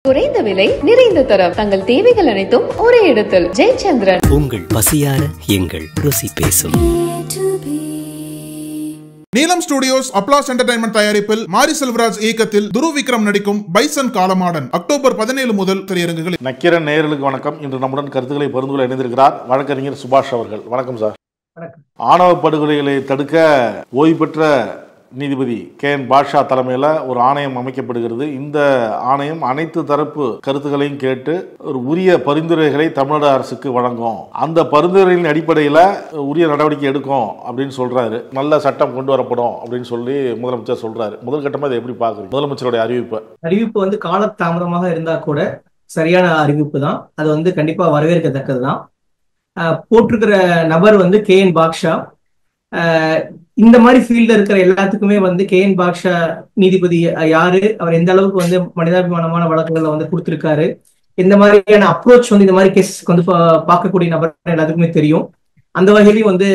குறைந்த விலை நிறைந்த தரம் தங்கள் தேவைகள் அனைத்தும் ஒரே இடத்தில். ஜெயச்சந்திரன். உங்கள் பசியார எங்கள் ருசி பேசும். நீலம் ஸ்டுடியோஸ் அப்ளாஸ் என்டர்டைன்மெண்ட் தயாரிப்பில் மாரி செல்வராஜ் இயக்கத்தில் துருவ் விக்ரம் நடிக்கும் பைசன் காலமாடன் அக்டோபர் 17 முதல் திரையரங்குகளில். நக்கீரன் நேயர்களுக்கு வணக்கம். இன்று நம்முடன் கருத்துக்களை பகிர்ந்து கொள்ள இணைந்திருக்கிறார் வழக்கறிஞர் சுபாஷ் அவர்கள். வணக்கம் சார். ஆணவ படுகொலைகளை தடுக்க ஓய்வு பெற்ற நீதிபதி KN பாட்ஷா தலைமையில் ஒரு ஆணையம் அமைக்கப்படுகிறது. இந்த ஆணையம் அனைத்து தரப்பு கருத்துக்களையும் கேட்டு ஒரு உரிய பரிந்துரைகளை தமிழ்நாடு அரசுக்கு வழங்கும். அந்த பரிந்துரைகளின் அடிப்படையில் உரிய நடவடிக்கை எடுக்கும் அப்படின்னு சொல்றாரு. நல்ல சட்டம் கொண்டு வரப்படும் அப்படின்னு சொல்லி முதலமைச்சர் சொல்றாரு. முதல் கட்டமாக இதை எப்படி பாக்குறீங்க? முதலமைச்சருடைய அறிவிப்பு வந்து காலதாமதமாக இருந்தா கூட சரியான அறிவிப்பு தான். அது வந்து கண்டிப்பா வரவேற்கத்தக்கது தான். போட்டிருக்கிற நபர் வந்து KN பாட்ஷா. இந்த மாதிரி ஃபீல்ட்ல இருக்கிற எல்லாத்துக்குமே வந்து KN பாட்ஷா நீதிபதி யாரு, அவர் எந்த அளவுக்கு வந்து மனிதாபிமானமான வழக்குகளை வந்து கொடுத்திருக்காரு, இந்த மாதிரியான அப்ரோச் வந்து இந்த மாதிரி கேசஸ்க்கு வந்து பார்க்கக்கூடிய நபர் எல்லாத்துக்குமே தெரியும். அந்த வகையிலையும் வந்து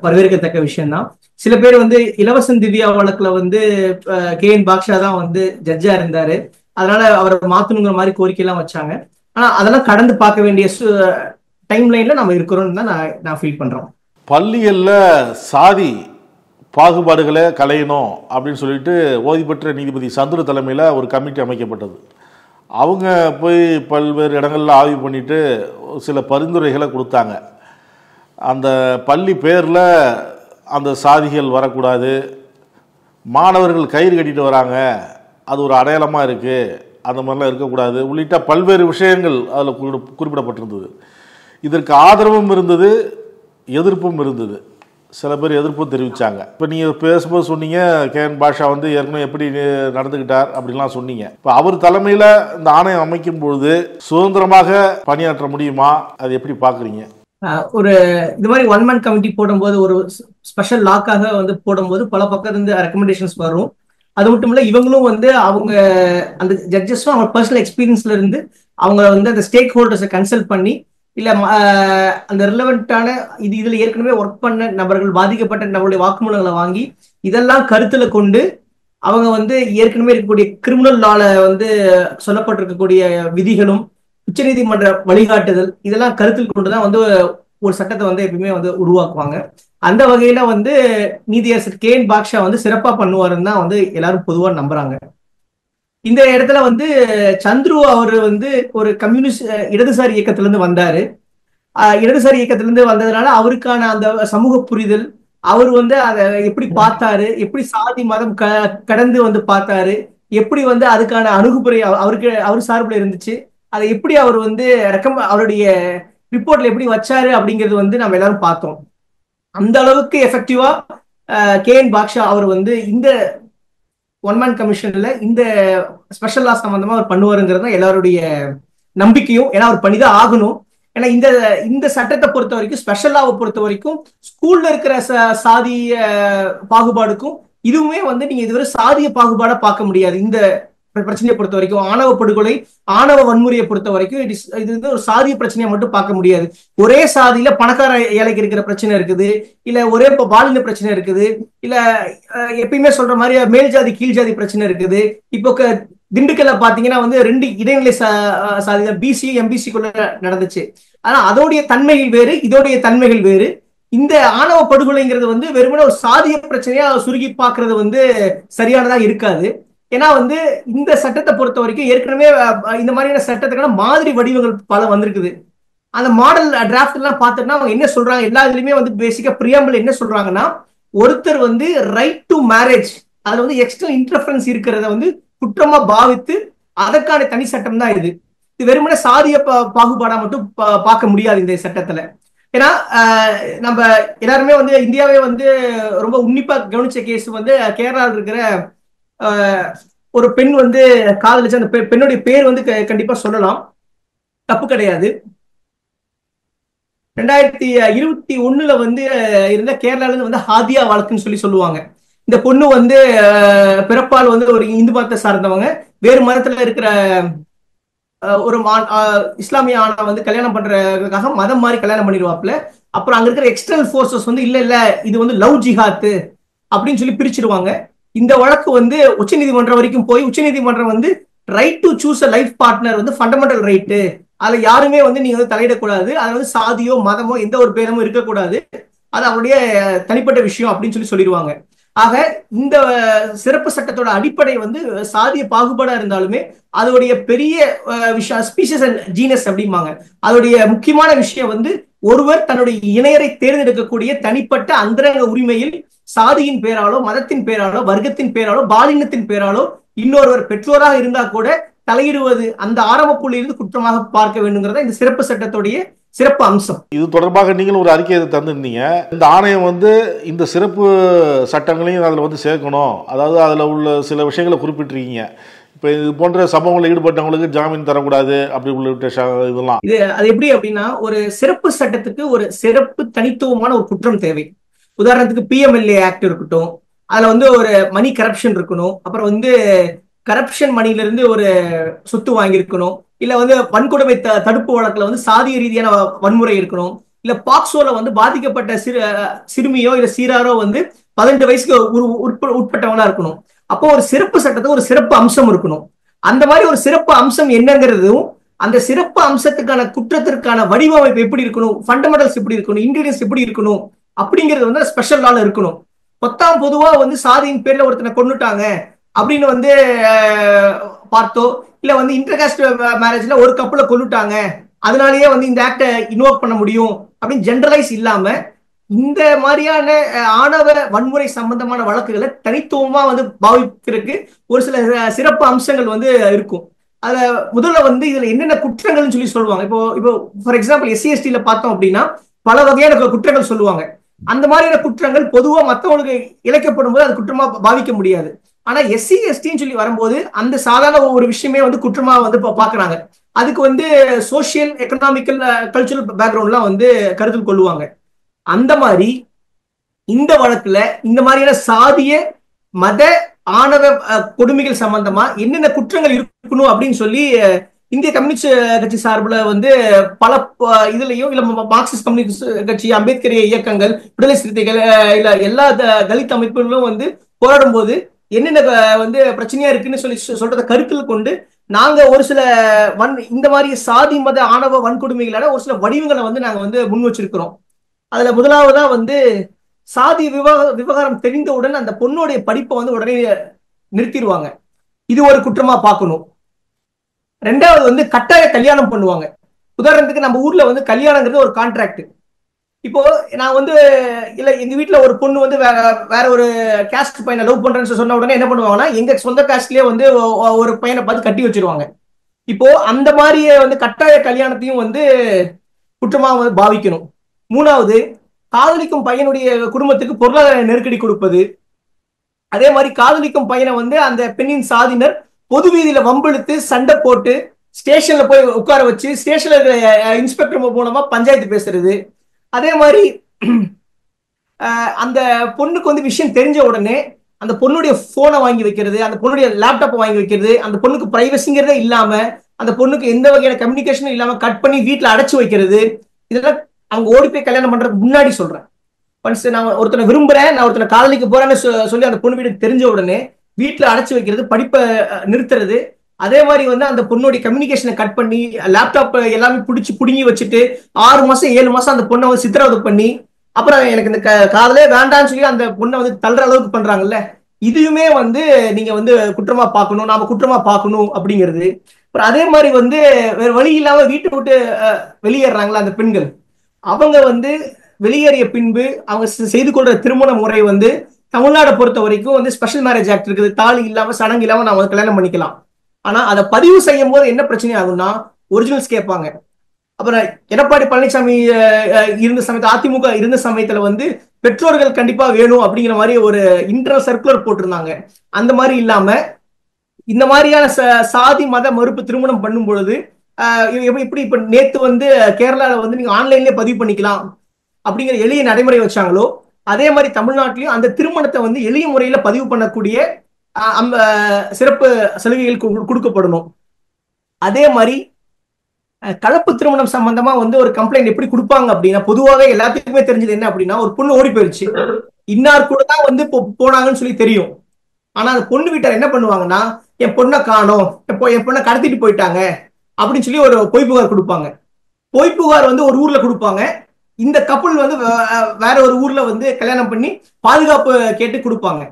வரவேற்கத்தக்க விஷயம்தான். சில பேர் வந்து இலவசன் திவ்யா வழக்குல வந்து KN பாட்ஷா தான் வந்து ஜட்ஜா இருந்தாரு, அதனால அவரை மாத்தணுங்கிற மாதிரி கோரிக்கை எல்லாம் வச்சாங்க. ஆனா அதெல்லாம் கடந்து பார்க்க வேண்டிய டைம் லைன்ல நம்ம இருக்கிறோம்னு தான் நான் ஃபீல் பண்றோம். பள்ளிகள்ல சாதி பாகுபாடுகளை களையணும் அப்படின்னு சொல்லிட்டு ஓய்வு பெற்ற நீதிபதி சந்துரு தலைமையில் ஒரு கமிட்டி அமைக்கப்பட்டது. அவங்க போய் பல்வேறு இடங்களில் ஆய்வு பண்ணிட்டு சில பரிந்துரைகளை கொடுத்தாங்க. அந்த பள்ளி பேரில் அந்த சாதிகள் வரக்கூடாது, மாணவர்கள் கயிறு கட்டிட்டு வராங்க, அது ஒரு அடையாளமாக இருக்குது, அந்த மாதிரிலாம் இருக்கக்கூடாது உள்ளிட்ட பல்வேறு விஷயங்கள் அதில் குறிப்பிடப்பட்டிருந்தது. இதற்கு ஆதரவும் இருந்தது, எதிர்ப்பும் இருந்தது. சில பேர் எதிர்ப்பும் தெரிவித்தாங்க. இப்போ நீங்கள் பேசும்போது சொன்னீங்க KN பாட்ஷா வந்து ஏற்கனவே எப்படி நடந்துக்கிட்டார் அப்படின்லாம் சொன்னீங்க. இப்போ அவர் தலைமையில் இந்த ஆணையம் அமைக்கும் பொழுது சுதந்திரமாக பணியாற்ற முடியுமா? அது எப்படி பார்க்குறீங்க? ஒரு இது மாதிரி ஒன் மேன் கமிட்டி போடும்போது, ஒரு ஸ்பெஷல் லாக்காக வந்து போடும்போது பல பக்கம் இருந்து ரெக்கமெண்டேஷன்ஸ் வரும். அது மட்டும் இல்லை, இவங்களும் வந்து அவங்க அந்த ஜட்ஜஸும் அவங்க பர்சனல் எக்ஸ்பீரியன்ஸ்ல இருந்து அவங்க வந்து அந்த ஸ்டேக் ஹோல்டர்ஸை கன்சல்ட் பண்ணி, இல்ல அந்த ரிலவெண்டான இதுல ஏற்கனவே ஒர்க் பண்ண நபர்கள், பாதிக்கப்பட்ட நபருடைய வாக்குமூலங்களை வாங்கி இதெல்லாம் கருத்துல கொண்டு அவங்க வந்து ஏற்கனவே இருக்கக்கூடிய கிரிமினல் லால வந்து சொல்லப்பட்டிருக்கக்கூடிய விதிகளும் உச்சநீதிமன்ற வழிகாட்டுதல் இதெல்லாம் கருத்தில் கொண்டுதான் வந்து ஒரு சட்டத்தை வந்து எப்பயுமே வந்து உருவாக்குவாங்க. அந்த வகையில வந்து நீதியரசர் KN பாட்ஷா வந்து சிறப்பா பண்ணுவாருன்னு தான் வந்து எல்லாரும் பொதுவா நம்புறாங்க. இந்த இடத்துல வந்து சந்துரு அவர் வந்து ஒரு கம்யூனிஸ்ட் இடதுசாரி இயக்கத்திலிருந்து வந்தாரு. இடதுசாரி இயக்கத்திலிருந்து வந்ததுனால அவருக்கான அந்த சமூக புரிதல், அவர் வந்து அதை எப்படி பார்த்தாரு, எப்படி சாதி மதம் கடந்து வந்து பார்த்தாரு, எப்படி வந்து அதுக்கான அணுகுமுறை அவர் சார்பில் இருந்துச்சு, அதை எப்படி அவர் வந்து அவருடைய ரிப்போர்ட்ல எப்படி வச்சாரு அப்படிங்கிறது வந்து நம்ம எல்லாரும் பார்த்தோம். அந்த அளவுக்கு எஃபெக்டிவா KN பாட்ஷா அவர் வந்து இந்த ஒன் மேன் கமிஷன்ல இந்த ஸ்பெஷல் லா சம்பந்தமா அவர் பண்ணுவாருங்கிறது எல்லாருடைய நம்பிக்கையும். ஏன்னா அவர் பண்ணிதான் ஆகணும். ஏன்னா இந்த சட்டத்தை பொறுத்த வரைக்கும், ஸ்பெஷல் லாவை பொறுத்த வரைக்கும், ஸ்கூல்ல இருக்கிற சாதிய பாகுபாடுக்கும் இதுவுமே வந்து நீங்க இதுவரை சாதிய பாகுபாடா பார்க்க முடியாது. இந்த பிரச்சனையை பொறுத்த வரைக்கும், ஆணவ படுகொலை, ஆணவ வன்முறையை பொறுத்த வரைக்கும் இது வந்து ஒரு சாதிய பிரச்சனையை மட்டும் பார்க்க முடியாது. ஒரே சாதியில பணக்கார ஏழைக்கு இருக்கிற பிரச்சனை இருக்குது, இல்ல ஒரே பாலின பிரச்சனை இருக்குது, இல்ல எப்பயுமே சொல்ற மாதிரி மேல் ஜாதி கீழ் ஜாதி பிரச்சனை இருக்குது. இப்போ திண்டுக்கல்ல பாத்தீங்கன்னா வந்து 2 இடைநிலை சாதி BC MBCக்குள்ள நடந்துச்சு. ஆனா அதோடைய தன்மைகள் வேறு, இதோடைய தன்மைகள் வேறு. இந்த ஆணவ படுகொலைங்கிறது வந்து வெறுமனே ஒரு சாதிய பிரச்சனையா சுருக்கி பார்க்கறது வந்து சரியானதா இருக்காது. ஏன்னா வந்து இந்த சட்டத்தை பொறுத்த வரைக்கும் ஏற்கனவே இந்த மாதிரியான சட்டத்துக்கான மாதிரி வடிவங்கள் பல வந்திருக்குது. அந்த மாடல் டிராஃப்ட் எல்லாம் பார்த்துட்டா அவங்க என்ன சொல்றாங்க, எல்லா இதுலயுமே வந்து பேசிக்கா பிரியாம்பிள் என்ன சொல்றாங்கன்னா, ஒருத்தர் வந்து ரைட் டு மேரேஜ், அதுல வந்து எக்ஸ்டர்னல் இன்டர்ஃபரன்ஸ் இருக்கிறத வந்து குற்றமா பாவித்து அதற்கான தனி சட்டம் தான் இது. இது வெறுமனே சாதிய பாகுபாடா மட்டும் பார்க்க முடியாது இந்த சட்டத்துல. ஏன்னா நம்ம எல்லாருமே வந்து இந்தியாவே வந்து ரொம்ப உன்னிப்பா கவனிச்ச கேஸ் வந்து கேரளாவில் இருக்கிற ஒரு பெண் வந்து காதலிச்சு, அந்த பெண்ணுடைய பேர் வந்து கண்டிப்பா சொல்லலாம், தப்பு கிடையாது. 2021 வந்து இருந்த கேரளால இருந்து வந்து ஹாதியா வழக்குன்னு சொல்லுவாங்க. இந்த பொண்ணு வந்து பிறப்பால் வந்து ஒரு இந்து மதத்தை சார்ந்தவங்க, வேறு மதத்துல இருக்கிற ஒரு இஸ்லாமிய ஆணை வந்து கல்யாணம் பண்றதுக்காக மதம் மாதிரி கல்யாணம் பண்ணிடுவாப்ல. அப்புறம் அங்க இருக்கிற எக்ஸ்டர்னல் போர்சஸ் வந்து இல்ல இது வந்து லவ் ஜிஹாத் அப்படின்னு சொல்லி பிரிச்சிருவாங்க. இந்த வழக்கு வந்து உச்சநீதிமன்றம் வரைக்கும் போய் உச்சநீதிமன்றம் வந்து right to choose a life partner வந்து ஃபண்டமெண்டல் ரைட்டு. அதுல யாருமே வந்து நீங்க வந்து தலையிடக்கூடாது. அது வந்து சாதியோ மதமோ எந்த ஒரு பேரமும் இருக்கக்கூடாது. அது அவருடைய தனிப்பட்ட விஷயம் அப்படின்னு சொல்லிடுவாங்க. ஆக இந்த சிறப்பு சட்டத்தோட அடிப்படை வந்து சாதிய பாகுபாடா இருந்தாலுமே அதோடைய பெரிய விஷயம் ஸ்பீஷிஸ் அண்ட் ஜீனஸ் அப்படிம்பாங்க. அதோடைய முக்கியமான விஷயம் வந்து ஒருவர் தன்னுடைய இணையரை தேர்ந்தெடுக்கக்கூடிய தனிப்பட்ட அந்தரங்க உரிமையில் சாதியின் பேராலோ மதத்தின் பேராலோ வர்க்கத்தின் பேராலோ பாலினத்தின் பேராலோ இன்னொருவர் பெற்றோராக இருந்தா கூட தலையிடுவது அந்த ஆரம்ப புள்ளியிலிருந்து குற்றமாக பார்க்க வேண்டுங்கிறத இந்த சிறப்பு சட்டத்துடைய சிறப்பு அம்சம். இது தொடர்பாக நீங்களும் ஒரு அறிக்கையை தந்திருந்தீங்க. இந்த ஆணையம் வந்து இந்த சிறப்பு சட்டங்களையும் அதில் வந்து சேர்க்கணும், அதாவது அதில் உள்ள சில விஷயங்களை குறிப்பிட்டிருக்கீங்க. இப்போ இது போன்ற சம்பவங்களில் ஈடுபட்டவங்களுக்கு ஜாமீன் தரக்கூடாது அப்படி உள்ளிட்ட இதெல்லாம் இது அது எப்படி அப்படின்னா, ஒரு சிறப்பு சட்டத்துக்கு ஒரு சிறப்பு தனித்துவமான ஒரு குற்றம் தேவை. உதாரணத்துக்கு PMLA ஆக்ட் இருக்கட்டும், அதுல வந்து ஒரு மணி கரப்ஷன் இருக்கணும், அப்புறம் வந்து கரப்ஷன் மணில இருந்து ஒரு சொத்து வாங்கியிருக்கணும், இல்ல வந்து வன்கொடுமை தடுப்பு வழக்குல வந்து சாதிய ரீதியான வன்முறை இருக்கணும், இல்ல பாக்சோல வந்து பாதிக்கப்பட்ட சிறுமியோ இல்ல சீராரோ வந்து 18 வயசுக்கு உட்பட்டவங்களா இருக்கணும். அப்போ ஒரு சிறப்பு சட்டத்துக்கு ஒரு சிறப்பு அம்சம் இருக்கணும். அந்த மாதிரி ஒரு சிறப்பு அம்சம் என்னங்கிறதும் அந்த சிறப்பு அம்சத்துக்கான குற்றத்திற்கான வடிவமைப்பு எப்படி இருக்கணும், ஃபண்டமெண்டல்ஸ் எப்படி இருக்கணும், இன்கிரீடியன்ஸ் எப்படி இருக்கணும் அப்படிங்கிறது வந்து ஸ்பெஷல் லால இருக்கணும். பொதுவா வந்து சாதியின் பேர்ல ஒருத்தனை கொண்டுட்டாங்க அப்படின்னு வந்து பார்த்தோ, இல்ல வந்து இன்டர்காஸ்ட் மேரேஜ்ல ஒரு கப்புல கொண்டுட்டாங்க அதனாலயே வந்து இந்த ஆக்டை இன்வோக் பண்ண முடியும் அப்படின்னு ஜெனரலைஸ் இல்லாம இந்த மாதிரியான ஆணவ வன்முறை சம்பந்தமான வழக்குகளை தனித்துவமா வந்து பாவிக்கிறதுக்கு ஒரு சில சிறப்பு அம்சங்கள் வந்து இருக்கும். அதுல முதல்ல வந்து இதுல என்னென்ன குற்றங்கள்னு சொல்லுவாங்க. இப்போ ஃபார் எக்ஸாம்பிள் SC/ST பார்த்தோம் அப்படின்னா பல வகையான குற்றங்கள் சொல்லுவாங்க. அந்த மாதிரியான குற்றங்கள் பொதுவா மற்றவங்களுக்கு இழைக்கப்படும் போது அது குற்றமா பாவிக்க முடியாது. ஆனா SC/STன்னு சொல்லி வரும்போது அந்த சாதாரண ஒரு விஷயமே வந்து குற்றமா வந்து பாக்குறாங்க. அதுக்கு வந்து சோசியல் எக்கனாமிக்கல் கல்ச்சுரல் பேக்ரவுண்ட்லாம் வந்து கருத்தில் கொள்ளுவாங்க. அந்த மாதிரி இந்த வழக்குல இந்த மாதிரியான சாதிய மத ஆணவ கொடுமைகள் சம்பந்தமா என்னென்ன குற்றங்கள் இருக்கணும் அப்படின்னு சொல்லி இந்திய கம்யூனிஸ்ட் கட்சி சார்பில் வந்து பல இதுலயும் இல்ல மார்க்சிஸ்ட் கம்யூனிஸ்ட் கட்சி, அம்பேத்கரிய இயக்கங்கள், விடுதலை சிறுத்தைகள், இல்ல எல்லா தலித் அமைப்புகளும் வந்து போராடும் போது என்னென்ன வந்து பிரச்சனையா இருக்குன்னு சொல்றத கருத்தில் கொண்டு நாங்க ஒரு சில இந்த மாதிரி சாதி மத ஆணவ வன்கொடுமைகளான ஒரு சில வடிவங்களை வந்து நாங்க வந்து முன் வச்சிருக்கிறோம். அதுல முதலாவதா வந்து சாதி விவகாரம் தெரிந்தவுடன் அந்த பொண்ணுடைய படிப்பை வந்து உடனே நிறுத்திடுவாங்க. இது ஒரு குற்றமா பார்க்கணும். ரெண்டாவது வந்து கட்டாய கல்யாணம் பண்ணுவாங்க. உதாரணத்துக்கு நம்ம ஊர்ல வந்து கல்யாணங்கிறது ஒரு கான்ட்ராக்ட். இப்போ நான் வந்து இல்ல எங்க வீட்டுல ஒரு பொண்ணு வந்து வேற ஒரு காஸ்ட் பையனை லவ் பண்றேன்னு சொன்ன உடனே என்ன பண்ணுவாங்கன்னா எங்க சொந்த காஸ்ட்லயே வந்து ஒரு பையனை பார்த்து கட்டி வச்சிருவாங்க. இப்போ அந்த மாதிரியே வந்து கட்டாய கல்யாணத்தையும் வந்து குற்றமா வந்து பாவிக்கணும். மூணாவது, காதலிக்கும் பையனுடைய குடும்பத்துக்கு பொருளாதார நெருக்கடி கொடுப்பது. அதே மாதிரி காதலிக்கும் பையனை வந்து அந்த பெண்ணின் சாதியினர் பொது வீதியில வம்பிழுத்து சண்டை போட்டு ஸ்டேஷன்ல போய் உட்கார வச்சு ஸ்டேஷன்ல இருக்கிற இன்ஸ்பெக்டர் மூலமா பஞ்சாயத்து பேசுறது. அதே மாதிரி அந்த பொண்ணுக்கு வந்து விஷயம் தெரிஞ்ச உடனே அந்த பொண்ணுடைய போனை வாங்கி வைக்கிறது, அந்த பொண்ணுடைய லேப்டாப்பை வாங்கி வைக்கிறது, அந்த பொண்ணுக்கு பிரைவசிங்கிறதே இல்லாம அந்த பொண்ணுக்கு எந்த வகையான கம்யூனிகேஷனும் இல்லாம கட் பண்ணி வீட்டுல அடைச்சு வைக்கிறது. இதெல்லாம் அவங்க ஓடி போய் கல்யாணம் பண்றதுக்கு முன்னாடி சொல்றேன். நான் ஒருத்தனை விரும்புறேன், நான் ஒருத்தனை காதலிக்க போறேன்னு சொல்லி அந்த பொண்ணு வீட்டுக்கு தெரிஞ்ச உடனே வீட்டுல அடைச்சு வைக்கிறது, படிப்பை நிறுத்துறது. அதே மாதிரி வந்து அந்த பொண்ணுடைய கம்யூனிகேஷனை கட் பண்ணி லேப்டாப் எல்லாமே புடுங்கி வச்சுட்டு 6 மாசம் 7 மாசம் அந்த பொண்ணை வந்து சித்திரவதை பண்ணி அப்புறம் எனக்கு இந்த காதலே வேண்டான்னு சொல்லி அந்த பொண்ணை வந்து தள்ளுற அளவுக்கு பண்றாங்கல்ல, இதுவுமே வந்து நீங்க வந்து குற்றமா பார்க்கணும், நாம குற்றமா பார்க்கணும் அப்படிங்கிறது. அப்புறம் அதே மாதிரி வந்து வேற வழி இல்லாம வீட்டை விட்டு வெளியேறாங்களா அந்த பெண்கள், அவங்க வந்து வெளியேறிய பின்பு அவங்க செய்து கொள்ற திருமண முறை வந்து தமிழ்நாடை பொறுத்த வரைக்கும் வந்து ஸ்பெஷல் மேரேஜ் ஆக்ட் இருக்குது. தாலி இல்லாம சடங்கு இல்லாம நாம கல்யாணம் பண்ணிக்கலாம். ஆனா அதை பதிவு செய்யும் போது என்ன பிரச்சனை ஆகும்னா ஒரிஜினல்ஸ் கேட்பாங்க. அப்புறம் எடப்பாடி பழனிசாமி இருந்த சமயத்துல, அதிமுக இருந்த சமயத்துல வந்து பெற்றோர்கள் கண்டிப்பா வேணும் அப்படிங்கிற மாதிரி ஒரு இன்டர்னல் சர்க்குலர் போட்டிருந்தாங்க. அந்த மாதிரி இல்லாம இந்த மாதிரியான சாதி மத மறுப்பு திருமணம் பண்ணும் பொழுது எப்படி இப்ப நேத்து வந்து கேரளால வந்து நீங்க ஆன்லைன்லயே பதிவு பண்ணிக்கலாம் அப்படிங்கிற எளிய நடைமுறை வச்சாங்களோ அதே மாதிரி தமிழ்நாட்டிலையும் அந்த திருமணத்தை வந்து எளிய முறையில பதிவு பண்ணக்கூடிய அந்த சிறப்பு சலுகைகள் கொடுக்கப்படணும். அதே மாதிரி கலப்பு திருமணம் சம்பந்தமா வந்து ஒரு கம்ப்ளைண்ட் எப்படி கொடுப்பாங்க அப்படின்னா, பொதுவாக எல்லாத்துக்குமே தெரிஞ்சது என்ன அப்படின்னா, ஒரு பொண்ணு ஓடி போயிடுச்சு, இன்னார் கூட தான் வந்து போனாங்கன்னு சொல்லி தெரியும். ஆனா அந்த பொண்ணு வீட்டார் என்ன பண்ணுவாங்கன்னா, என் பொண்ணை காணோம், என் பொண்ணை கடத்திட்டு போயிட்டாங்க அப்படின்னு சொல்லி ஒரு பொய் புகார் கொடுப்பாங்க. பொய் புகார் வந்து ஒரு ஊர்ல கொடுப்பாங்க. இந்த கப்பல் வந்து வேற ஒரு ஊர்ல வந்து கல்யாணம் பண்ணி பாதுகாப்பு கேட்டு கொடுப்பாங்க,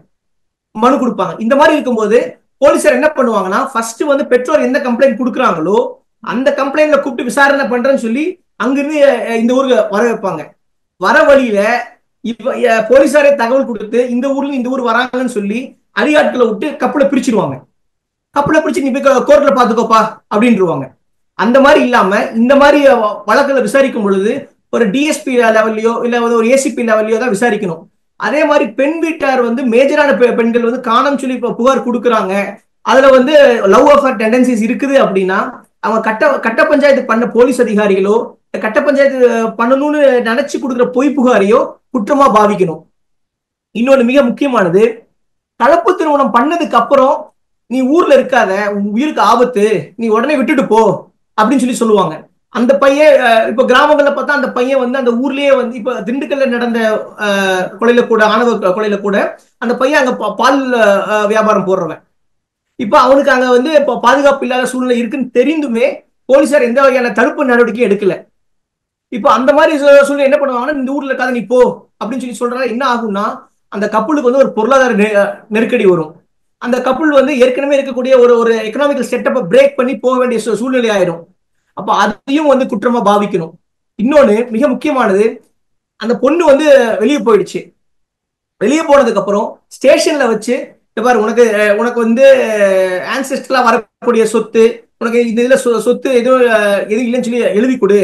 மனு கொடுப்பாங்க. இந்த மாதிரி இருக்கும்போது போலீசார் என்ன பண்ணுவாங்கன்னா, ஃபர்ஸ்ட் வந்து பெற்றோர் எந்த கம்ப்ளைண்ட் கொடுக்குறாங்களோ அந்த கம்ப்ளைண்ட்ல கூப்பிட்டு விசாரணை பண்றேன்னு சொல்லி அங்கிருந்து இந்த ஊருக்கு வர வைப்பாங்க. வர வழியில இப்ப போலீசாரே தகவல் கொடுத்து இந்த ஊர்ல இந்த ஊர் வராங்கன்னு சொல்லி அதிகாரிகளை விட்டு கப்பலை பிரிச்சிருவாங்க. கப்பலை பிரிச்சு நீ போய் கோர்ட்ல பாத்துக்கோப்பா அப்படின்ட்டுருவாங்க. அந்த மாதிரி இல்லாம இந்த மாதிரி வழக்குகளை விசாரிக்கும் பொழுது ஒரு டிஎஸ்பி லெவல்லையோ இல்ல ஒரு ஏசிபி லெவல்லையோ தான் விசாரிக்கணும். அதே மாதிரி பெண் வீட்டார் வந்து மேஜரான பெண்கள் வந்து காணம் சொல்லி புகார் கொடுக்குறாங்க, அதுல வந்து லவ் அஃபேர் டெண்டன்சிஸ் இருக்குது அப்படின்னா அவங்க கட்ட பஞ்சாயத்து பண்ண போலீஸ் அதிகாரிகளோ கட்ட பஞ்சாயத்து பண்ணணும்னு நினைச்சு கொடுக்குற பொய் புகாரையோ குற்றமா பாவிக்கணும். இன்னொன்னு மிக முக்கியமானது, கலப்பு திருமணம் பண்ணதுக்கு அப்புறம் நீ ஊர்ல இருக்காத, உன் உயிருக்கு ஆபத்து, நீ உடனே விட்டுட்டு போ அப்படின்னு சொல்லி சொல்லுவாங்க. அந்த பையன் இப்ப கிராமங்கள்ல பார்த்தா அந்த பையன் வந்து அந்த ஊர்லயே வந்து இப்ப திண்டுக்கல்ல நடந்த கொலையில கூட, ஆணவ கொலையில கூட அந்த பையன் அங்க பால் வியாபாரம் போடுறவன். இப்ப அவனுக்கு அங்க வந்து இப்ப பாதுகாப்பு இல்லாத சூழ்நிலை இருக்குன்னு தெரிந்துமே போலீசார் எந்த வகையான தடுப்பு நடவடிக்கையும் எடுக்கல. இப்ப அந்த மாதிரி சூழ்நிலை என்ன பண்ணுவாங்கன்னா, இந்த ஊர்ல இருக்காத நீ போ அப்படின்னு சொல்லி சொல்றாங்க. என்ன ஆகும்னா அந்த கப்பலுக்கு வந்து ஒரு பொருளாதார நெருக்கடி வரும். அந்த கப்பல் வந்து ஏற்கனவே இருக்கக்கூடிய ஒரு எக்கனாமிக்கல் செட்டப்பை பிரேக் பண்ணி போக வேண்டிய சூழ்நிலை ஆயிடும். அப்ப அதையும் வந்து குற்றமா பாவிக்கணும். இன்னொன்னு மிக முக்கியமானது, அந்த பொண்ணு வந்து வெளியே போயிடுச்சு. வெளியே போனதுக்கு அப்புறம் ஸ்டேஷன்ல வச்சு பாரு உனக்கு வந்து ஆன்செஸ்டரா வரக்கூடிய சொத்து, உனக்கு இந்த இதுல சொத்து எதுவும் இல்லைன்னு சொல்லி எழுதி கொடு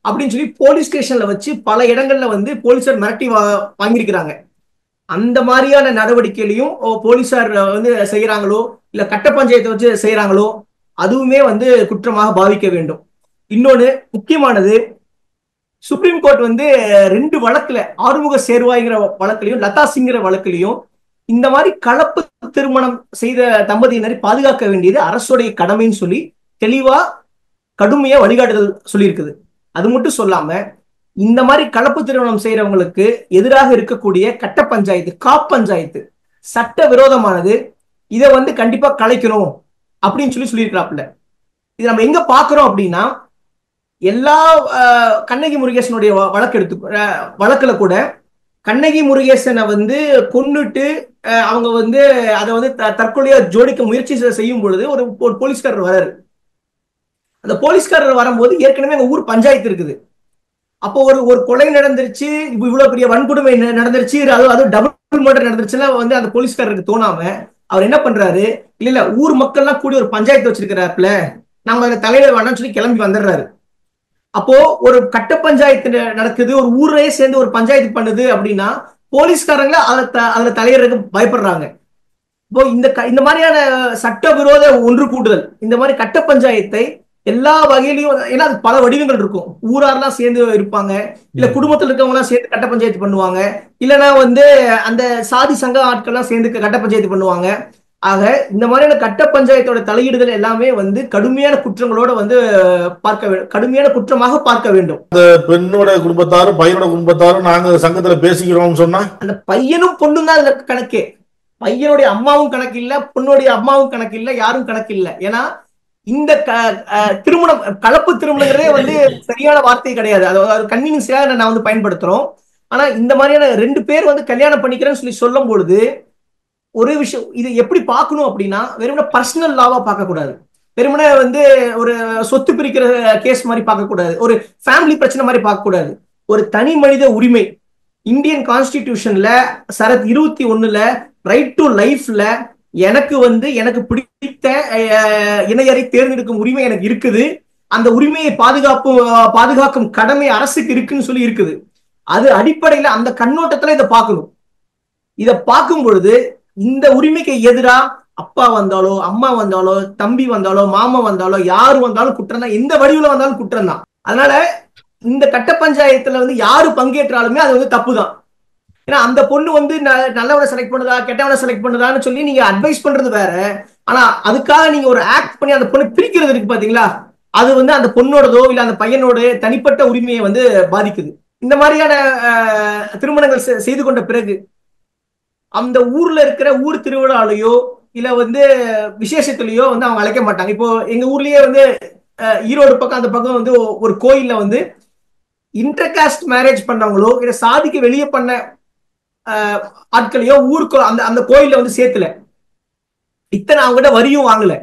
அப்படின்னு சொல்லி போலீஸ் ஸ்டேஷன்ல வச்சு பல இடங்கள்ல வந்து போலீசார் மிரட்டி வாங்கியிருக்கிறாங்க. அந்த மாதிரியான நடவடிக்கையிலையும் போலீசார் வந்து செய்யறாங்களோ இல்ல கட்ட பஞ்சாயத்தை வச்சு செய்யறாங்களோ அதுவுமே வந்து குற்றமாக பாவிக்க வேண்டும். இன்னொன்னு முக்கியமானது, சுப்ரீம் கோர்ட் வந்து 2 வழக்குல, ஆறுமுக சேர்வாய்ங்கிற வழக்குலையும் லதா சிங்கிற வழக்குலையும் இந்த மாதிரி கலப்பு திருமணம் செய்த தம்பதியினரை பாதுகாக்க வேண்டியது அரசுடைய கடமைன்னு சொல்லி தெளிவா கடுமையா வழிகாட்டுதல் சொல்லியிருக்குது. அது மட்டும் சொல்லாம இந்த மாதிரி கலப்பு திருமணம் செய்யறவங்களுக்கு எதிராக இருக்கக்கூடிய கட்ட பஞ்சாயத்து, காப் பஞ்சாயத்து சட்ட விரோதமானது, இதை வந்து கண்டிப்பா கலைக்கணும் அப்படின்னு சொல்லியிருக்கிறாப்புல. இது நம்ம எங்க பாக்குறோம் அப்படின்னா, எல்லா கண்ணகி முருகேசனுடைய வழக்குல கூட கண்ணகி முருகேசனை வந்து கொன்னுட்டு அவங்க வந்து அதை வந்து தற்கொலையா ஜோடிக்க முயற்சி செய்யும் பொழுது ஒரு போலீஸ்காரர் வராரு. அந்த போலீஸ்காரர் வரும்போது ஏற்கனவே அங்க ஊர் பஞ்சாயத்து இருக்குது. அப்போ ஒரு கொலை நடந்துருச்சு, இவ்வளவு பெரிய வன்கொடுமை நடந்துருச்சு, அது டபுள் மர்டர் நடந்துருச்சுன்னா வந்து அந்த போலீஸ்காரருக்கு தோணாம அவர் என்ன பண்றாரு, இல்ல ஊர் மக்கள்லாம் கூடி ஒரு பஞ்சாயத்து வச்சிருக்கிறாப்புல, நாங்க அதை தலையில வேணாம்னு சொல்லி கிளம்பி வந்துடுறாரு. அப்போ ஒரு கட்ட பஞ்சாயத்து நடக்குது, ஒரு ஊரையே சேர்ந்து ஒரு பஞ்சாயத்து பண்ணுது அப்படின்னா போலீஸ்காரங்கள அதுல தலையிடறதுக்கு பயப்படுறாங்க. இப்போ இந்த மாதிரியான சட்டவிரோத ஒன்று கூடுதல், இந்த மாதிரி கட்ட பஞ்சாயத்தை எல்லா வகையிலையும், ஏன்னா அது பல வடிவங்கள் இருக்கும். ஊராரெல்லாம் சேர்ந்து இருப்பாங்க, இல்ல குடும்பத்தில் இருக்கவங்க எல்லாம் சேர்ந்து கட்ட பஞ்சாயத்து பண்ணுவாங்க, இல்லைன்னா வந்து அந்த சாதி சங்க ஆட்கள்லாம் சேர்ந்து கட்ட பஞ்சாயத்து பண்ணுவாங்க. ஆக இந்த மாதிரியான கட்ட பஞ்சாயத்தோட தலையீடுகள் எல்லாமே வந்து கடுமையான குற்றங்களோட வந்து கடுமையான குற்றமாக பார்க்க வேண்டும். அந்த பெண்ணோட குடும்பத்தாரும் பையனோட குடும்பத்தாரும் நாங்க சங்கத்துல பேசிக்கிறோம் சொன்னா அந்த பையனும் பொண்ணும் தான் அதுல கணக்கே. பையனுடைய அம்மாவும் கணக்கு இல்ல, பொண்ணுடைய அம்மாவும் கணக்கு இல்ல, யாரும் கணக்கு இல்ல. ஏன்னா இந்த திருமணம், கலப்பு திருமணங்கிறதே வந்து சரியான வார்த்தை கிடையாது, அதாவது கன்வீனியன்ஸாக நான் வந்து பயன்படுத்துறோம். ஆனா இந்த மாதிரியான 2 பேர் வந்து கல்யாணம் பண்ணிக்கிறேன்னு சொல்லி சொல்லும் பொழுது ஒரு விஷயம் இது எப்படி பார்க்கணும் அப்படின்னா, வெறுமனே பர்சனல் லாவா பார்க்க கூடாது, வெறுமனே வந்து ஒரு சொத்து பிரிக்கிற கேஸ் மாதிரி பார்க்க கூடாது, ஒரு ஃபேமிலி பிரச்சனை மாதிரி பார்க்க கூடாது. ஒரு தனி மனித உரிமை, இந்தியன் கான்ஸ்டிடியூஷன்ல சரத் 21ல ரைட் டு லைஃப்ல எனக்கு பிடித்த இணையரை தேர்ந்தெடுக்கும் உரிமை எனக்கு இருக்குது, அந்த உரிமையை பாதுகாக்கும் கடமை அரசுக்கு இருக்குன்னு சொல்லி இருக்குது. அது அடிப்படையில அந்த கண்ணோட்டத்துல இதை பார்க்கணும். இதை பார்க்கும் பொழுது இந்த உரிமைக்கு எதிரா அப்பா வந்தாலோ அம்மா வந்தாலோ தம்பி வந்தாலோ மாமா வந்தாலோ யாரு வந்தாலும் குற்றம் தான், எந்த வடிவுல வந்தாலும் குற்றம் தான். அதனால இந்த கட்ட பஞ்சாயத்துல வந்து யாரு பங்கேற்றாலுமே அது வந்து தப்பு தான். ஏன்னா அந்த பொண்ணு வந்து நல்லவனை செலக்ட் பண்ணுதா கெட்டவனை செலக்ட் பண்ணுதான்னு சொல்லி நீங்க அட்வைஸ் பண்றது வேற, ஆனா அதுக்காக நீங்க ஒரு ஆக்ட் பண்ணி அந்த பொண்ணை பிரிக்கிறது இருக்கு பாத்தீங்களா, அது வந்து அந்த பொண்ணோடதோ இல்ல அந்த பையனோட தனிப்பட்ட உரிமையை வந்து பாதிக்குது. இந்த மாதிரியான திருமணங்கள் செய்து கொண்ட பிறகு அந்த ஊர்ல இருக்கிற ஊர் திருவிழாலையோ இல்ல வந்து விசேஷத்துலயோ வந்து அவங்க அழைக்க மாட்டாங்க. இப்போ எங்க ஊர்லயே வந்து ஈரோடு பக்கம் அந்த பக்கம் வந்து ஒரு கோயில்ல வந்து இன்டர்காஸ்ட் மேரேஜ் பண்ணவங்களோ இல்ல சாதிக்கு வெளியே பண்ண ஆட்களையோ ஊருக்கு அந்த அந்த கோயில்ல வந்து சேர்த்துல இத்தனை அவங்ககிட்ட வரியும் வாங்கல.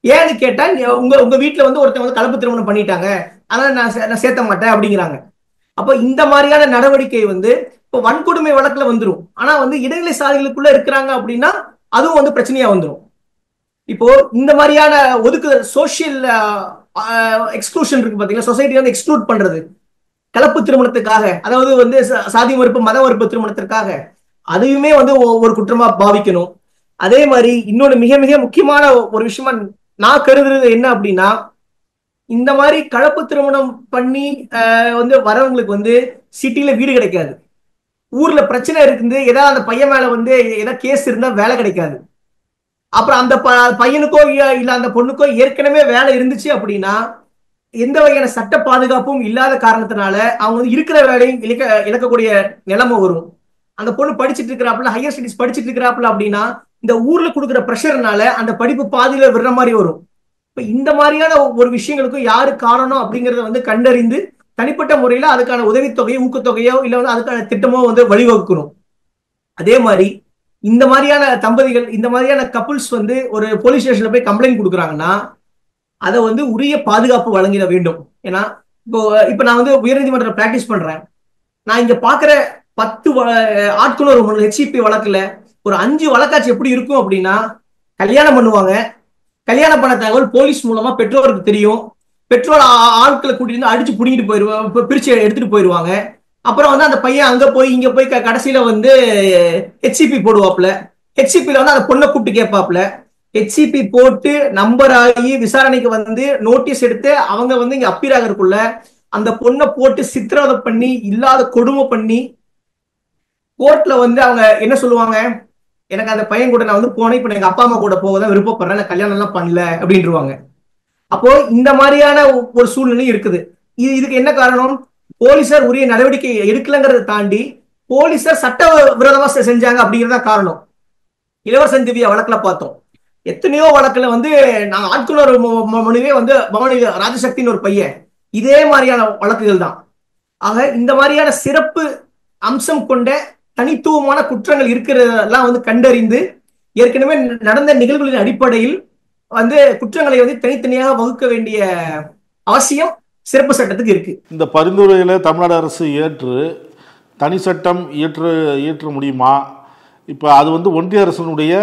ஏன்னு கேட்டா உங்க உங்க வீட்டுல வந்து ஒருத்தவங்க வந்து கலப்பு திருமணம் பண்ணிட்டாங்க, அதனால நான் சேர்த்த மாட்டேன் அப்படிங்கிறாங்க. அப்போ இந்த மாதிரியான நடவடிக்கை வந்து இப்போ வன்கொடுமை வழக்குல வந்துடும். ஆனா வந்து இடைநிலை சாதிகளுக்குள்ள இருக்கிறாங்க அப்படின்னா அதுவும் வந்து பிரச்சனையா வந்துடும். இப்போ இந்த மாதிரியான ஒதுக்குதல் சோசியல் எக்ஸ்க்ளூஷன் இருக்கு பாத்தீங்கன்னா, சொசைட்டி வந்து எக்ஸ்க்ளூட் பண்றது கலப்பு திருமணத்துக்காக, அதாவது வந்து சாதி மறுப்பு மத மறுப்பு திருமணத்திற்காக, அதையுமே வந்து ஒரு குற்றமா பாவிக்கணும். அதே மாதிரி இன்னொன்று மிக மிக முக்கியமான ஒரு விஷயமா நான் கருதுறது என்ன அப்படின்னா, இந்த மாதிரி கலப்பு திருமணம் பண்ணி வந்து வரவங்களுக்கு வந்து சிட்டில வீடு கிடைக்காது. ஊர்ல பிரச்சனை இருக்குது, ஏதாவது அந்த பையன் மேல வந்து ஏதாவது கேஸ் இருந்தா வேலை கிடைக்காது. அப்புறம் அந்த பையனுக்கோ இல்ல அந்த பொண்ணுக்கோ ஏற்கனவே வேலை இருந்துச்சு அப்படின்னா எந்த வகையான சட்ட பாதுகாப்பும் இல்லாத காரணத்தினால அவங்க வந்து இருக்கிற வேலையும் இழக்கக்கூடிய நிலைமை வரும். அந்த பொண்ணு படிச்சுட்டு இருக்கிறாப்புல, ஹையர் ஸ்டடிஸ் படிச்சுட்டு இருக்கிறாப்புல அப்படின்னா இந்த ஊர்ல கொடுக்குற ப்ரெஷர்னால அந்த படிப்பு பாதியில விடுற மாதிரி வரும். இப்ப இந்த மாதிரியான ஒரு விஷயங்களுக்கும் யாரு காரணம் அப்படிங்கறத வந்து கண்டறிந்து தனிப்பட்ட முறையில அதுக்கான உதவித்தொகையோ ஊக்கத்தொகையோ இல்ல வந்து அதுக்கான திட்டமோ வந்து வழிவகுக்கணும். அதே மாதிரி இந்த மாதிரியான தம்பதிகள் இந்த மாதிரியான கப்புள்ஸ் வந்து ஒரு போலீஸ் ஸ்டேஷன்ல போய் கம்ப்ளைண்ட் கொடுக்குறாங்கன்னா அதை வந்து உரிய பாதுகாப்பு வழங்கிட வேண்டும். ஏன்னா இப்போ நான் வந்து உயர்நீதிமன்றத்தில் பிராக்டிஸ் பண்றேன். நான் இங்க பாக்குற 10 ஆட்கொணர்வு HCP வழக்குல ஒரு 5 வழக்காட்சி எப்படி இருக்கும் அப்படின்னா, கல்யாணம் பண்ணுவாங்க, கல்யாணம் பண்ண தகவல் போலீஸ் மூலமா பெற்றோருக்கு தெரியும், பெற்றோர் ஆட்களை கூட்டிட்டு அடிச்சு புடிங்கிட்டு போயிருவாங்க, பிரிச்சு எடுத்துட்டு போயிருவாங்க. அப்புறம் வந்து அந்த பையன் அங்க போய் இங்க போய் கடைசியில வந்து HCP போடுவாப்புல, HCPல வந்து அந்த பொண்ணை கூப்பிட்டு கேட்பாப்புல, HCP போட்டு நம்பர் ஆகி விசாரணைக்கு வந்து நோட்டீஸ் எடுத்து அவங்க வந்து இங்க அப்பீர் ஆகிறதுக்குள்ள அந்த பொண்ணை போட்டு சித்திரவதை பண்ணி இல்லாத கொடுமை பண்ணி கோர்ட்ல வந்து அவங்க என்ன சொல்லுவாங்க, எனக்கு அந்த பையன் கூட நான் வந்து போனேன், இப்ப எங்க அப்பா அம்மா கூட போகதான் விருப்பப்படுறேன், நான் கல்யாணம் எல்லாம் பண்ணல அப்படின்ட்டுருவாங்க. அப்போ இந்த மாதிரியான ஒரு சூழ்நிலை இருக்குது. இதுக்கு என்ன காரணம்? போலீசார் உரிய நடவடிக்கை எடுக்கலங்கிறத தாண்டி போலீசார் சட்ட விரோதமா செஞ்சாங்க அப்படிங்கிறதா காரணம். இளவரசன் திவ்யா வழக்குல பார்த்தோம், எத்தனையோ வழக்குல வந்து நாங்க ஆட்கொணர் மனுவே வந்து பவானி ராஜசக்தின்னு ஒரு பையன், இதே மாதிரியான வழக்குகள் தான். ஆக இந்த மாதிரியான சிறப்பு அம்சம் கொண்ட தனித்துவமான குற்றங்கள் இருக்கிறதெல்லாம் வந்து கண்டறிந்து ஏற்கனவே நடந்த நிகழ்வுகளின் அடிப்படையில் வந்து குற்றங்களை வந்து தனித்தனியாக வகுக்க வேண்டிய அவசியம் சிறப்பு சட்டத்துக்கு இருக்கு. இந்த பரிந்துரையில தமிழ்நாடு அரசு ஏற்று தனி சட்டம் இயற்ற முடியுமா? இப்ப அது வந்து ஒன்றிய அரசினுடைய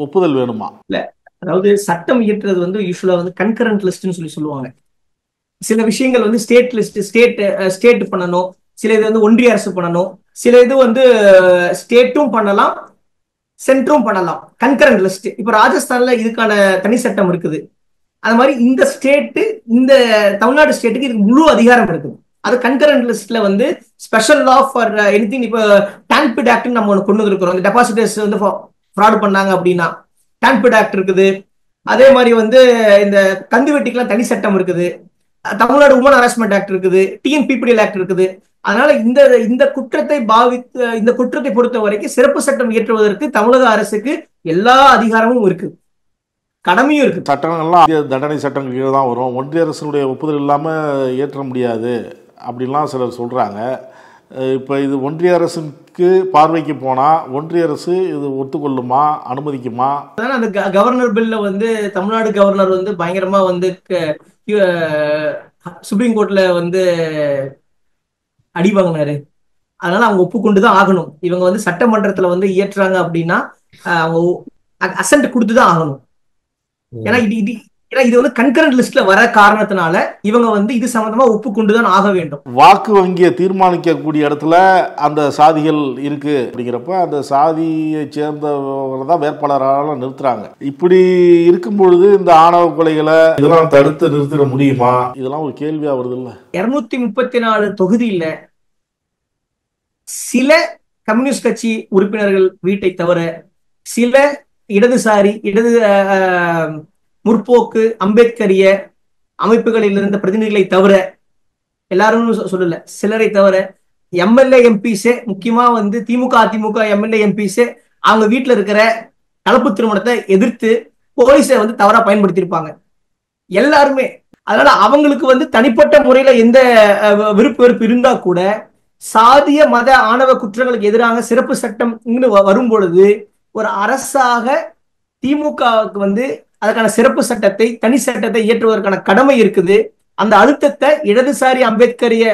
ஒப்புதல் வேணுமா? இல்ல, அதாவது சட்டம் இயற்றுறது வந்து யூஸ்வலா வந்து கன்கரண்ட் லிஸ்ட்னு சொல்லுவாங்க. சில விஷயங்கள் வந்து ஸ்டேட் லிஸ்ட் ஸ்டேட் பண்ணணும், சில இது வந்து ஒன்றிய அரசு பண்ணணும், சில இது வந்து ஸ்டேட்டும் பண்ணலாம் சென்ட்ரும் பண்ணலாம். Concurrent list. இப்ப ராஜஸ்தான்ல இதுக்கான தனி சட்டம் இருக்குது. அது மாதிரி இந்த ஸ்டேட்டு இந்த தமிழ்நாடு ஸ்டேட்டுக்கு இதுக்கு முழு அதிகாரம் இருக்குது. அது கன்கரண்ட் லிஸ்ட்ல வந்து ஸ்பெஷல் லா ஃபார் எனிதிங். இப்போ டான்பிட் ஆக்ட் நம்ம ஒன்று கொண்டு இருக்கிறோம். இந்த டெபாசிட்டர்ஸ் வந்து ஃப்ராட் பண்ணாங்க அப்படின்னா டான்பிட் ஆக்ட் இருக்குது. அதே மாதிரி வந்து இந்த கந்து வெட்டிக்கெல்லாம் தனி சட்டம் இருக்குது. தமிழ்நாடு உமன் ஹராஸ்மெண்ட் ஆக்ட் இருக்குது, TNPPDL ஆக்ட் இருக்குது. அதனால இந்த குற்றத்தை பொறுத்த வரைக்கும் சிறப்பு சட்டம் இயற்றுவதற்கு தமிழக அரசுக்கு எல்லா அதிகாரமும் இருக்கு, கடமையும் இருக்கு. சட்டங்கள்லாம் தண்டனை சட்டங்கள் கீழே தான் வரும், ஒன்றிய அரசுடைய ஒப்புதல் இல்லாம ஏற்ற முடியாது அப்படின்லாம் சிலர் சொல்றாங்க. இப்போ இது ஒன்றிய அரசுக்கு பார்வைக்கு போனா ஒன்றிய அரசு இது ஒத்துக்கொள்ளுமா, அனுமதிக்குமா? அதான் அந்த கவர்னர் பில்ல வந்து தமிழ்நாடு கவர்னர் வந்து பயங்கரமா வந்து சுப்ரீம் கோர்ட்ல வந்து அடி வாங்கினாரு. அதனால அவங்க ஒப்புக்கொண்டுதான் ஆகணும். இவங்க வந்து சட்டமன்றத்துல வந்து இயற்றுறாங்க அப்படின்னா அவங்க அசென்ட் கொடுத்துதான் ஆகணும். ஏன்னா இது வந்து கன்கரண்ட் லிஸ்ட்ல வர காரணத்தினால இவங்க வந்து இது சம்பந்தமா ஒப்புக்கொண்டுதான் ஆக வேண்டும். வாக்கு வங்கியை தீர்மானிக்கக்கூடிய இடத்துல அந்த சாதிகள் இருக்கு அப்படிங்கிறப்ப அந்த சாதியை சேர்ந்தவங்க தான் வேட்பாளராக நிறுத்துறாங்க. இப்படி இருக்கும் பொழுது இந்த ஆணவ கொலைகளை இதெல்லாம் தடுத்து நிறுத்திட முடியுமா? இதெல்லாம் ஒரு கேள்வியா வருது இல்ல. 234 தொகுதியில சில கம்யூனிஸ்ட் கட்சி உறுப்பினர்கள் வீட்டை தவிர சில இடதுசாரி முற்போக்கு அம்பேத்கரிய அமைப்புகளில் இருந்த பிரதிநிதிகளை தவிர, எல்லாரும் சொல்லல, சிலரை தவிர MLA MPs, முக்கியமா வந்து திமுக அதிமுக MLA MPs அவங்க வீட்டுல இருக்கிற கலப்பு திருமணத்தை எதிர்த்து போலீஸை வந்து தவறா பயன்படுத்தியிருப்பாங்க எல்லாருமே. அதனால அவங்களுக்கு வந்து தனிப்பட்ட முறையில எந்த விருப்பு வெறுப்பு இருந்தா கூட சாதிய மத ஆணவ குற்றங்களுக்கு எதிராக சிறப்பு சட்டம் வரும் பொழுது ஒரு அரசாக திமுகவுக்கு வந்து அதுக்கான சிறப்பு சட்டத்தை தனி சட்டத்தை இயற்றுவதற்கான கடமை இருக்குது. அந்த அழுத்தத்தை இடதுசாரி அம்பேத்கரிய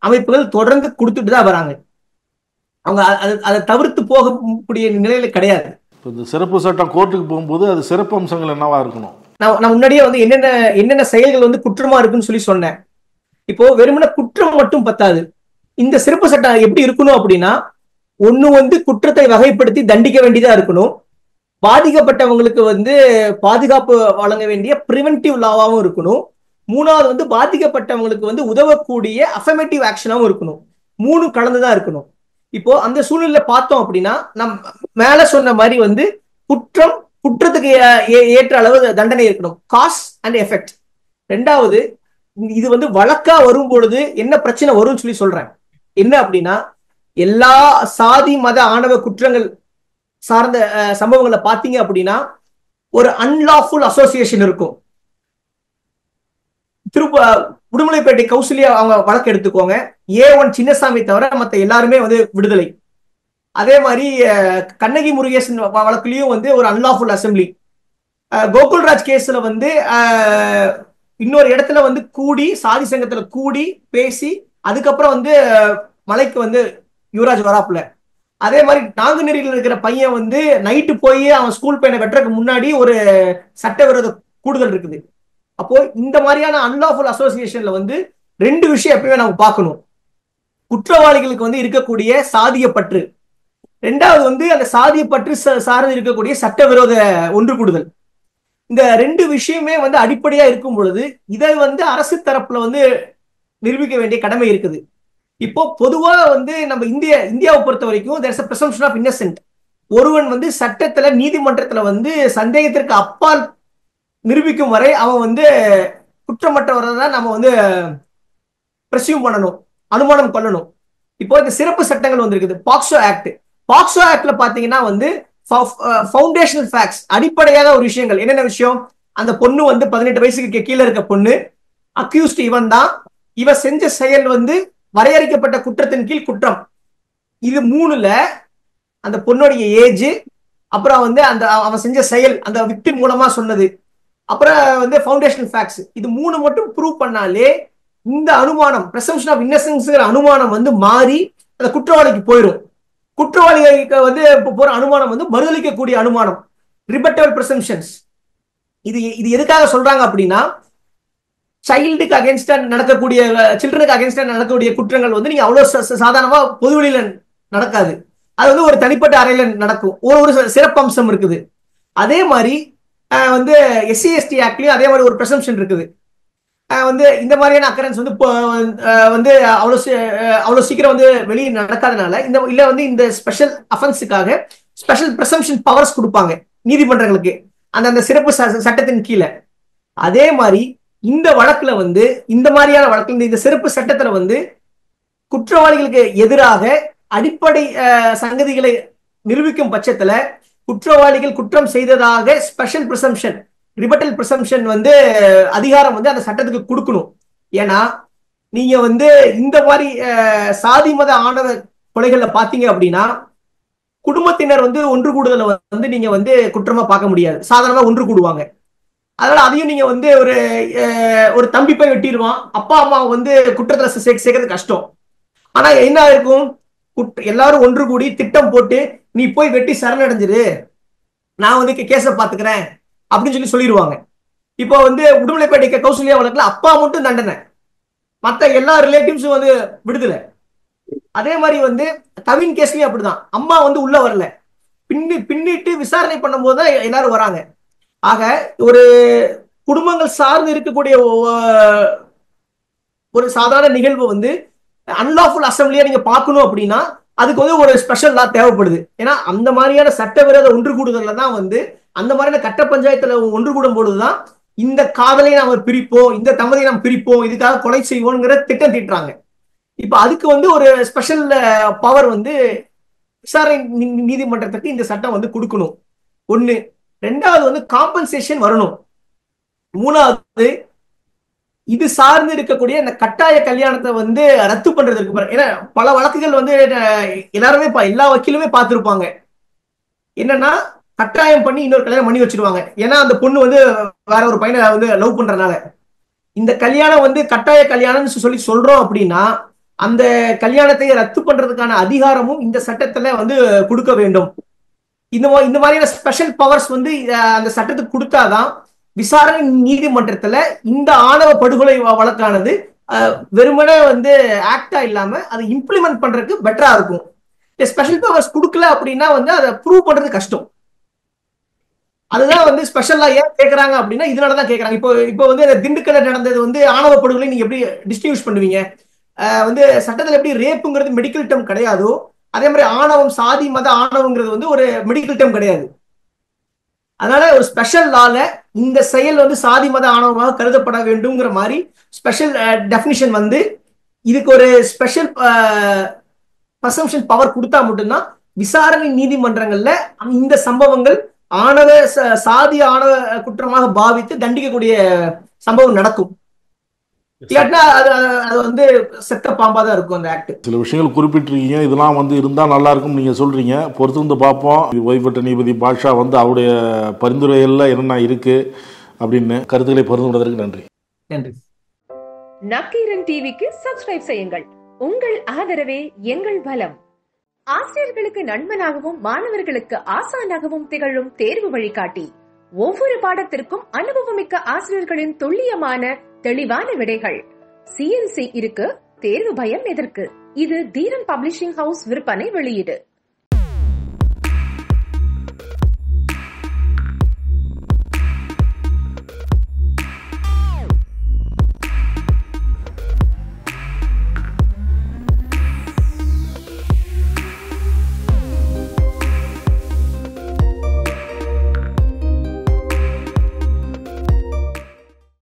அமைப்புகள் தொடர்ந்து கொடுத்துட்டு தான் வராங்க. அவங்க அதை தவிர்த்து போகக்கூடிய நிலையில கிடையாது. இந்த சிறப்பு சட்டம் கோர்ட்டுக்கு போகும்போது அது சிறப்பு அம்சங்கள் என்னவா இருக்கணும்? நான் முன்னாடியே வந்து என்னென்ன செயல்கள் வந்து குற்றமா இருக்குன்னு சொல்லி சொன்னேன். இப்போ வெறுமன குற்றம் மட்டும் பத்தாது. இந்த சிறப்பு சட்டம் எப்படி இருக்கணும் அப்படின்னா, ஒண்ணு வந்து குற்றத்தை வகைப்படுத்தி தண்டிக்க வேண்டியதா இருக்கணும். பாதிக்கப்பட்டவங்களுக்கு வந்து பாதுகாப்பு வழங்க வேண்டிய பிரிவென்டிவ் லாவாவும் இருக்கணும். மூணாவது வந்து பாதிக்கப்பட்டவங்களுக்கு வந்து உதவக்கூடிய அஃபர்மேட்டிவ் ஆக்ஷனாவும் இருக்கணும். மூணு கலந்துதான் இருக்கணும். இப்போ அந்த சூழ்நிலை பார்த்தோம் அப்படின்னா நம் மேல சொன்ன மாதிரி வந்து குற்றத்துக்கு ஏற்ற அளவு தண்டனை இருக்கணும், காஸ் அண்ட் எஃபெக்ட். ரெண்டாவது, இது வந்து வழக்கா வரும் பொழுது என்ன பிரச்சனை வரும்னு சொல்லி சொல்றேன். என்ன அப்படின்னா, எல்லா சாதி மத ஆணவ குற்றங்கள் சார்ந்த சம்பவங்களை பார்த்தீங்க அப்படின்னா ஒரு அன்லாஃபுல் அசோசியேஷன் இருக்கும். உடுமலைப்பேட்டை கௌசல்யா அவங்க வழக்கு எடுத்துக்கோங்க, A1 சின்னசாமி தவிர மற்ற எல்லாருமே வந்து விடுதலை. அதே மாதிரி கண்ணகி முருகேசன் வழக்குலயும் வந்து ஒரு அன்லாஃபுல் அசம்பிளி. கோகுல்ராஜ் கேஸ்ல வந்து இன்னொரு இடத்துல வந்து கூடி சாதி சங்கத்துல கூடி பேசி அதுக்கப்புறம் வந்து மலைக்கு வந்து யுவராஜ் வராப்புல. அதே மாதிரி நாங்குநேரியில் இருக்கிற பையன் வந்து நைட்டு போய் அவன் ஸ்கூல் பையனை வெட்டுறதுக்கு முன்னாடி ஒரு சட்டவிரோத கூடுதல் இருக்குது. அப்போ இந்த மாதிரியான அன்லாஃபுல் அசோசியேஷன்ல வந்து ரெண்டு விஷயம் எப்பயுமே நம்ம பார்க்கணும். குற்றவாளிகளுக்கு வந்து இருக்கக்கூடிய சாதிய பற்று, ரெண்டாவது வந்து அந்த சாதிய பற்று சார்ந்து இருக்கக்கூடிய சட்டவிரோத ஒன்று கூடுதல். இந்த ரெண்டு விஷயமே வந்து அடிப்படையா இருக்கும் பொழுது இதை வந்து அரசு தரப்புல வந்து நிரூபிக்க வேண்டிய கடமை இருக்குது. இப்போ பொதுவா வந்து நம்ம இந்தியாவை பொறுத்த வரைக்கும் there's a presumption of innocent. ஒருவன் வந்து சட்டத்துல நீதிமன்றத்துல வந்து சந்தேகத்திற்கு அப்பால் நிரூபிக்கும் வரை அவன் வந்து குற்றமற்றவரை தான் நம்ம வந்து பிரசியூம் பண்ணணும், அனுமானம் கொள்ளணும். இப்போ இந்த சிறப்பு சட்டங்கள் வந்திருக்குது. பாக்ஸோ ஆக்ட்ல பாத்தீங்கன்னா வந்து ஃபவுண்டேஷனல் ஃபேக்ட்ஸ், அடிப்படையான ஒரு விஷயங்கள். என்னென்ன விஷயம்? அந்த பொண்ணு வந்து 18 வயசுக்கு கீழே இருக்க பொண்ணு, அக்யூஸ்ட் இவன் தான், இவ செஞ்ச செயல் வந்து வரையறுக்கப்பட்ட குற்றத்தின் கீழ் குற்றம். இது மூணுல அந்த பொண்ணுடைய ஏஜ், அப்புறம் வந்து அந்த அவன் செஞ்ச செயல் அந்த விக்டிம் மூலமா சொன்னது, அப்புறம் வந்து ஃபவுண்டேஷனல் ஃபேக்ட்ஸ், இது மூணு மட்டும் ப்ரூவ் பண்ணாலே இந்த அனுமானம் பிரசம்ப்ஷன் ஆஃப் இன்னசென்ஸ்ங்கிற அனுமானம் வந்து மாறி அந்த குற்றவாளிக்கு போயிடும். குற்றவாளிகளுக்கு வந்து போற அனுமானம் வந்து மறுதளிக்கக்கூடிய அனுமானம், ரிபட்டபிள் பிரசம்ப்ஷன்ஸ். இது எதுக்காக சொல்றாங்க அப்படின்னா, சைல்டுக்கு அகேன்ஸ்டா நடக்கக்கூடிய சில்ட்ரனுக்கு அகேன்ஸ்டா நடக்கக்கூடிய குற்றங்கள் வந்து நீங்க அவ்வளவு சாதாரணமா பொதுவெளியில நடக்காது. அது வந்து ஒரு தனிப்பட்ட அறையில நடக்கும். ஒரு சிறப்பம்சம் இருக்குது. அதே மாதிரி வந்து SC/ST ஆக்ட்லயும் அதே மாதிரி ஒரு பிரசம்ப்ஷன் இருக்குது. வந்து இந்த மாதிரியான அக்கரன்ஸ் வந்து வந்து அவ்வளவு சீக்கிரம் வந்து வெளியே நடக்காதனால இந்த ஸ்பெஷல் அஃபென்ஸுக்காக ஸ்பெஷல் பிரசம்ப்ஷன் பவர்ஸ் கொடுப்பாங்க நீதிமன்றங்களுக்கு அந்த சிறப்பு சட்டத்தின் கீழே. அதே மாதிரி இந்த வழக்குல வந்து இந்த மாதிரியான வழக்குல இந்த சிறப்பு சட்டத்துல வந்து குற்றவாளிகளுக்கு எதிராக அடிப்படை சங்கதிகளை நிரூபிக்கும் பட்சத்துல குற்றவாளிகள் குற்றம் செய்ததாக ஸ்பெஷல் பிரசம்ப்ஷன், ரிபட்டல் பிரசம்ப்ஷன் வந்து அதிகாரம் வந்து அந்த சட்டத்துக்கு கொடுக்கணும். ஏன்னா நீங்க வந்து இந்த மாதிரி சாதி மத ஆணவ கொலைகள்ல பாத்தீங்க அப்படின்னா குடும்பத்தினர் வந்து ஒன்று கூடுதலை வந்து நீங்க வந்து குற்றமா பார்க்க முடியாது, சாதாரணமா ஒன்று கூடுவாங்க. அதனால அதையும் நீங்க வந்து ஒரு தம்பி போய் வெட்டிடுவான், அப்பா அம்மா வந்து குற்றத்துல சேர்க்கறது கஷ்டம். ஆனா என்ன இருக்கும், எல்லாரும் ஒன்று கூடி திட்டம் போட்டு நீ போய் வெட்டி சரணடைஞ்சிரு, நான் வந்து கேஸை பாத்துக்கிறேன் அப்படின்னு சொல்லிடுவாங்க. இப்போ வந்து உடுமலைப்பேட்டை கௌசல்யா வழக்குல அப்பா மட்டும் தண்டனை, மத்த எல்லா ரிலேட்டிவ்ஸும் வந்து விடுதலை. அதே மாதிரி வந்து கவின் கேஸ்லயும் அப்படிதான், அம்மா வந்து உள்ள வரல, பின்னிட்டு விசாரணை பண்ணும் போதுதான் எல்லாரும் வராங்க. ஆக ஒரு குடும்பங்கள் சார்ந்து இருக்கக்கூடிய ஒரு சாதாரண நிகழ்வு வந்து அன்லாஃபுல் அசம்பிளியா நீங்க பார்க்கணும் அப்படின்னா அதுக்கு வந்து ஒரு ஸ்பெஷல் லா தேவைப்படுது. ஏன்னா அந்த மாதிரியான சட்டவிரோத ஒன்று கூடுதல்ல தான் வந்து அந்த மாதிரியான கட்ட பஞ்சாயத்துல ஒன்று கூடும் பொழுதுதான் இந்த காதலை நாம பிரிப்போம், இந்த தம்பதியை நாம் பிரிப்போம், இதுக்காக கொலை செய்வோம்ங்கிற திட்டம் தீட்டுறாங்க. இப்ப அதுக்கு வந்து ஒரு ஸ்பெஷல் பவர் வந்து விசாரணை நீதிமன்றத்துக்கு இந்த சட்டம் வந்து கொடுக்கணும். ஒண்ணு. ரெண்டாவது வந்து காம்பன்சேஷன் வரணும். மூணாவது இது சார்ந்து இருக்கக்கூடிய இந்த கட்டாய கல்யாணத்தை வந்து ரத்து பண்றதுக்கு, ஏன்னா பல வழக்குகள் வந்து எல்லாருமே எல்லா வக்கீலுமே பார்த்திருப்பாங்க. என்னன்னா கட்டாயம் பண்ணி இன்னொரு கல்யாணம் பண்ணி வச்சிருவாங்க. ஏன்னா அந்த பொண்ணு வந்து வேற ஒரு பையனை வந்து லவ் பண்றதுனால. இந்த கல்யாணம் வந்து கட்டாய கல்யாணம்னு சொல்லி சொல்றோம் அப்படின்னா அந்த கல்யாணத்தை ரத்து பண்றதுக்கான அதிகாரமும் இந்த சட்டத்துல வந்து கொடுக்க வேண்டும். இந்த மாதிரியான ஸ்பெஷல் பவர்ஸ் வந்து அந்த சட்டத்துக்கு கொடுத்தாதான் விசாரணை நீதிமன்றத்துல இந்த ஆணவ படுகொலை வழக்கானது வெறுமனே வந்து ஆக்டா இல்லாம அதை இம்ப்ளிமெண்ட் பண்றதுக்கு பெட்டரா இருக்கும். ஸ்பெஷல் பவர்ஸ் கொடுக்கல அப்படின்னா வந்து அதை ப்ரூவ் பண்றது கஷ்டம். அதுதான் வந்து ஸ்பெஷலா ஏன் கேட்கறாங்க அப்படின்னா இதனாலதான் கேட்கறாங்க. இப்போ வந்து திண்டுக்கல்ல நடந்தது வந்து ஆணவ படுகொலை நீங்க எப்படி டிஸ்டிங்விஷ் பண்ணுவீங்க? வந்து சட்டத்துல எப்படி ரேப்புங்கிறது மெடிக்கல் டேர்ம் கிடையாதோ அதே மாதிரி ஆணவம், சாதி மத ஆணவங்கிறது வந்து ஒரு மெடிக்கல் டேர்ம் கிடையாது. அதனால ஒரு ஸ்பெஷல் லால இந்த செயல் வந்து சாதி மத ஆணவமாக கருதப்பட வேண்டும்ங்கிற மாதிரி ஸ்பெஷல் டெஃபினிஷன் வந்து இதுக்கு ஒரு ஸ்பெஷல் பிரசம்ப்ஷன் பவர் கொடுத்தா மட்டும்தான் விசாரணை நீதிமன்றங்கள்ல இந்த சம்பவங்கள் ஆணவ சாதி ஆணவ குற்றமாக பாவித்து தண்டிக்கக்கூடிய சம்பவம் நடக்கும். இல்லாட்டினா அது வந்து செத்த பாம்பா தான் இருக்கும் அந்த ஆக்ட். சில விஷயங்கள் குறிப்பிட்டிருக்கீங்க, இதெல்லாம் வந்து இருந்தா நல்லா இருக்கும் நீங்க சொல்றீங்க. பொறுத்து வந்து பார்ப்போம். ஓய்வு பெற்ற நீதிபதி பாஷா வந்து அவருடைய பரிந்துரைகள்ல என்னென்ன இருக்கு அப்படின்னு கருத்துக்களை பகிர்ந்து கொண்டதற்கு நன்றி. நன்றி. நக்கீரன் டிவிக்கு சப்ஸ்கிரைப் செய்யுங்கள். உங்கள் ஆதரவே எங்கள் பலம். ஆசிரியர்களுக்கு நண்பனாகவும் மாணவர்களுக்கு ஆசானாகவும் திகழும் தேர்வு வழிகாட்டி. ஒவ்வொரு பாடத்திற்கும் அனுபவமிக்க ஆசிரியர்களின் துல்லியமான தெளிவான விடைகள். CNC இருக்கு, தேர்வு பயம் எதற்கு? இது தீரன் பப்ளிஷிங் ஹவுஸ் விற்பனை வெளியீடு.